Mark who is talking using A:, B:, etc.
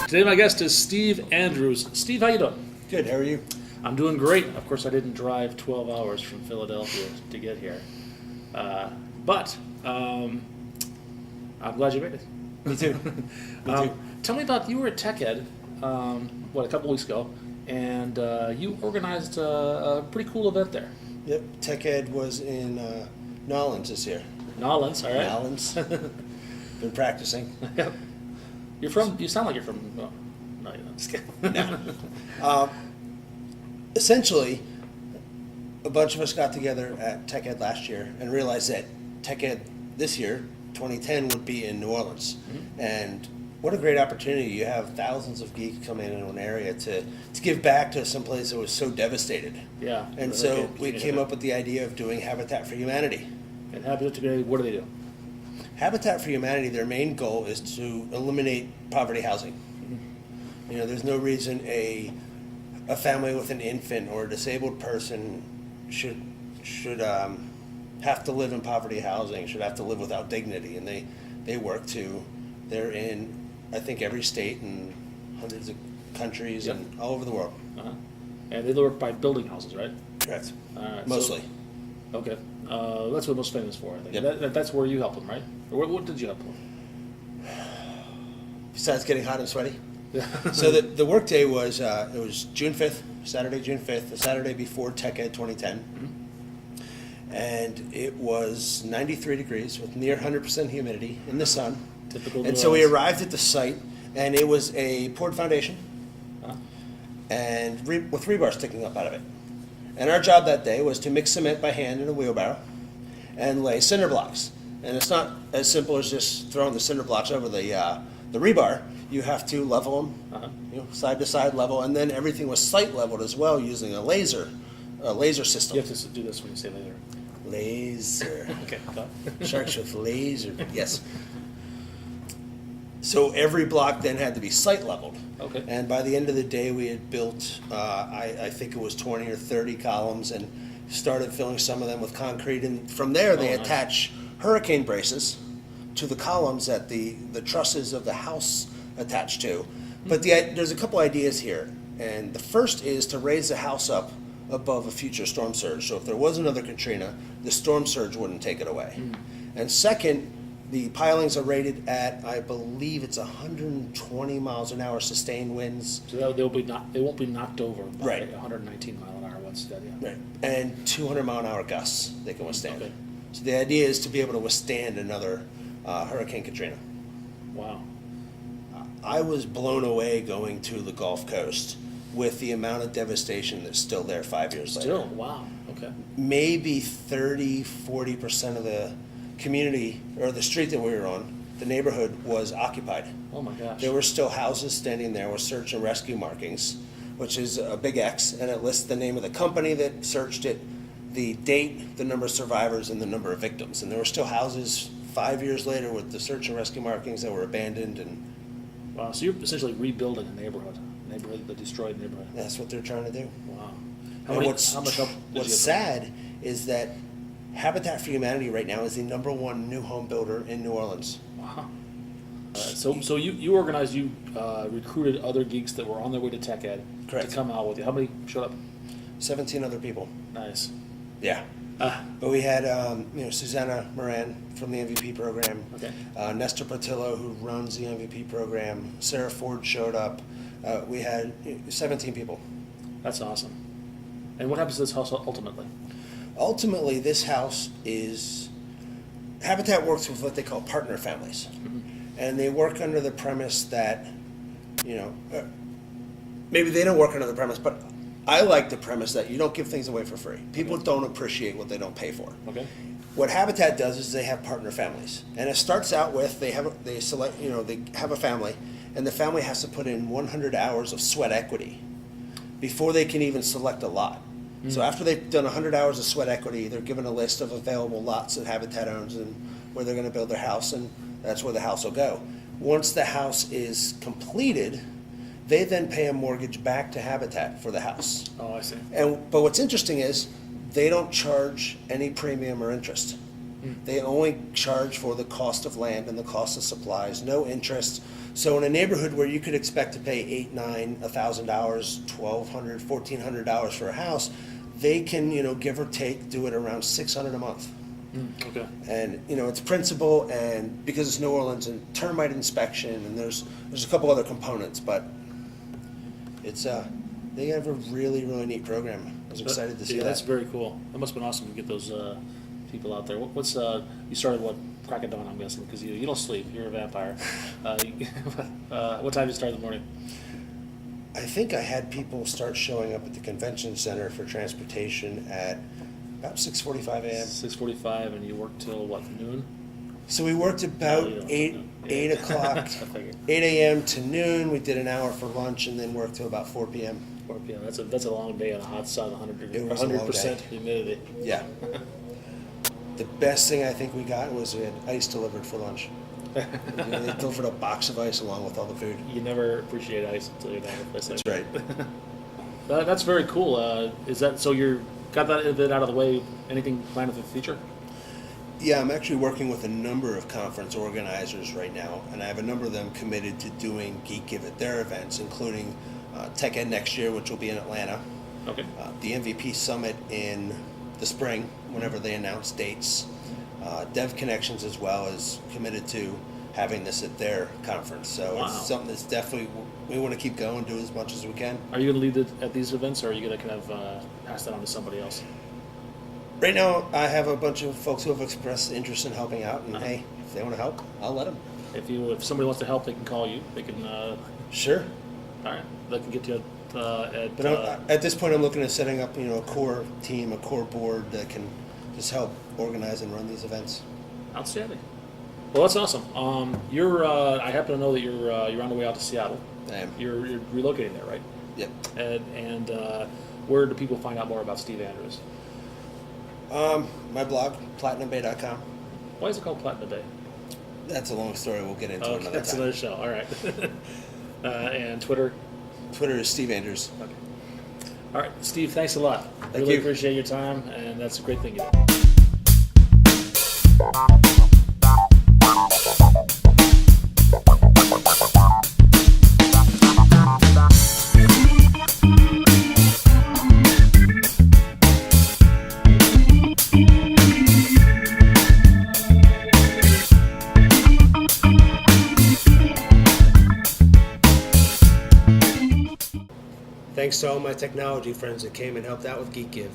A: Today my guest is Steve Andrews. Steve, how you doing?
B: Good, how are you?
A: I'm doing great. Of course, I didn't drive 12 hours from Philadelphia to get here. But I'm glad you made it.
B: Me too. Me too.
A: Tell me about, you were at Tech Ed, a couple weeks ago, and you organized a pretty cool event there.
B: Yep, Tech Ed was in Nolens this year.
A: Nolens, all right.
B: Nolens. Been practicing.
A: Yep. You sound like you're from, no, you're not. Just kidding.
B: No. Essentially, a bunch of us got together at Tech Ed last year and realized that Tech Ed this year, 2010, would be in New Orleans. Mm-hmm. And what a great opportunity. You have thousands of geeks coming into an area to give back to some place that was so devastated.
A: Yeah.
B: And so we came up with the idea of doing Habitat for Humanity.
A: And Habitat for Humanity, what do they do?
B: Habitat for Humanity, their main goal is to eliminate poverty housing. Mm-hmm. You know, there's no reason a family with an infant or a disabled person should have to live in poverty housing, should have to live without dignity. And they work to, they're in, I think, every state and hundreds of countries. Yep. And all over the world.
A: Uh-huh. And they work by building houses, right?
B: Correct.
A: Mostly.
B: So,
A: okay. That's what they're most famous for, I think.
B: Yep.
A: That's where you help them, right? Or what did you help them?
B: Besides getting hot and sweaty. So the work day was, it was June 5th, Saturday, June 5th, the Saturday before Tech Ed 2010. Mm-hmm. And it was 93 degrees with near 100% humidity in the sun.
A: Typical.
B: And so we arrived at the site, and it was a poured foundation, and with rebar sticking up out of it. And our job that day was to mix cement by hand in a wheelbarrow and lay cinder blocks. And it's not as simple as just throwing the cinder blocks over the rebar. You have to level them, side to side level, and then everything was site leveled as well using a laser system.
A: You have to do this when you say laser.
B: Laser.
A: Okay.
B: Sharks with laser. Yes. So every block then had to be site leveled.
A: Okay.
B: And by the end of the day, we had built, I think it was 20 or 30 columns, and started filling some of them with concrete. And from there, they attach hurricane braces to the columns that the trusses of the house attach to. But there's a couple ideas here. And the first is to raise the house up above a future storm surge. So if there was another Katrina, the storm surge wouldn't take it away. And second, the pilings are rated at, I believe it's 120 miles an hour sustained winds.
A: So they won't be knocked over by
B: Right.
A: 119 mile an hour wind steady. Yeah.
B: Right. And 200 mile an hour gusts they can withstand.
A: Okay.
B: So the idea is to be able to withstand another Hurricane Katrina.
A: Wow.
B: I was blown away going to the Gulf Coast with the amount of devastation that's still there 5 years later.
A: Still, wow. Okay.
B: Maybe 30-40% of the community, or the street that we were on, the neighborhood, was occupied.
A: Oh my gosh.
B: There were still houses standing there with search and rescue markings, which is a big X, and it lists the name of the company that searched it, the date, the number of survivors, and the number of victims. And there were still houses 5 years later with the search and rescue markings that were abandoned. And
A: wow, so you're essentially rebuilding a neighborhood, the destroyed neighborhood.
B: that's what they're trying to do.
A: Wow.
B: How much help? What's sad is that Habitat for Humanity right now is the #1 new home builder in New Orleans.
A: Wow. So you organized, you recruited other geeks that were on their way to Tech Ed.
B: Correct.
A: To come out with you. How many showed up?
B: 17 other people.
A: Nice.
B: Yeah. But we had Susanna Moran from the MVP program,
A: Okay.
B: Nestor Patillo, who runs the MVP program, Sarah Ford showed up. We had 17 people.
A: That's awesome. And what happens to this house ultimately?
B: Ultimately, this house is, Habitat works with what they call partner families. Mm-hmm. And they work under the premise that, maybe they don't work under the premise, but I like the premise that you don't give things away for free. People don't appreciate what they don't pay for.
A: Okay.
B: What Habitat does is they have partner families. And it starts out with, they have a family, and the family has to put in 100 hours of sweat equity before they can even select a lot. So after they've done 100 hours of sweat equity, they're given a list of available lots that Habitat owns and where they're going to build their house, and that's where the house will go. Once the house is completed, they then pay a mortgage back to Habitat for the house.
A: Oh, I see.
B: But what's interesting is they don't charge any premium or interest. They only charge for the cost of land and the cost of supplies, no interest. So in a neighborhood where you could expect to pay $8, $9, $1,000, $1,200, $1,400 for a house, they can, give or take, do it around $600 a month.
A: Okay.
B: And it's principal, and because it's New Orleans, and termite inspection, and there's a couple other components, but it's they have a really neat program. I was excited to see that.
A: That's very cool. That must have been awesome to get those people out there. What's you started crack of dawn, I'm guessing, because you don't sleep. You're a vampire. What time did you start in the morning?
B: I think I had people start showing up at the convention center for transportation at about 6:45 a.m.
A: 6:45, and you worked till what, noon?
B: So we worked about
A: Oh, you don't-
B: 8 o'clock,
A: I figured.
B: 8 a.m. to noon. We did an hour for lunch, and then worked till about 4 p.m.
A: 4 p.m. That's a long day on a hot sun, 100
B: It was a long
A: 100%
B: day.
A: humidity.
B: Yeah. The best thing I think we got was we had ice delivered for lunch. They delivered a box of ice along with all the food.
A: You never appreciate ice until you're down at a place like
B: That's right.
A: that. That's very cool. Is that so? You're got that bit out of the way. Anything planned for the future?
B: Yeah, I'm actually working with a number of conference organizers right now, and I have a number of them committed to doing GeekGive at their events, including Tech Ed next year, which will be in Atlanta,
A: Okay.
B: the MVP Summit in the spring, whenever they announce dates. Dev Connections as well is committed to having this at their conference. So
A: Wow.
B: it's something that's definitely, we want to keep going, do as much as we can.
A: Are you going to lead it at these events, or are you going to kind of pass that on to somebody else?
B: Right now, I have a bunch of folks who have expressed interest in helping out, and
A: Uh-huh.
B: hey, if they want to help, I'll let them.
A: If somebody wants to help, they can call you. They can.
B: Sure.
A: All right. They can get you at.
B: But at this point, I'm looking at setting up, a core team, a core board that can just help organize and run these events.
A: Outstanding. Well, that's awesome. You're. I happen to know that you're on the way out to Seattle.
B: I am.
A: You're relocating there, right?
B: Yep.
A: And where do people find out more about Steve Andrews?
B: My blog, platinumbay.com.
A: Why is it called Platinum Bay?
B: That's a long story. We'll get into
A: Okay,
B: another
A: that's
B: time.
A: another show. All right. And Twitter.
B: Twitter is Steve Andrews.
A: Okay. All right, Steve. Thanks a lot.
B: Thank
A: Really
B: you.
A: appreciate your time, and that's a great thing you do.
B: Thanks to all my technology friends that came and helped out with GeekGive.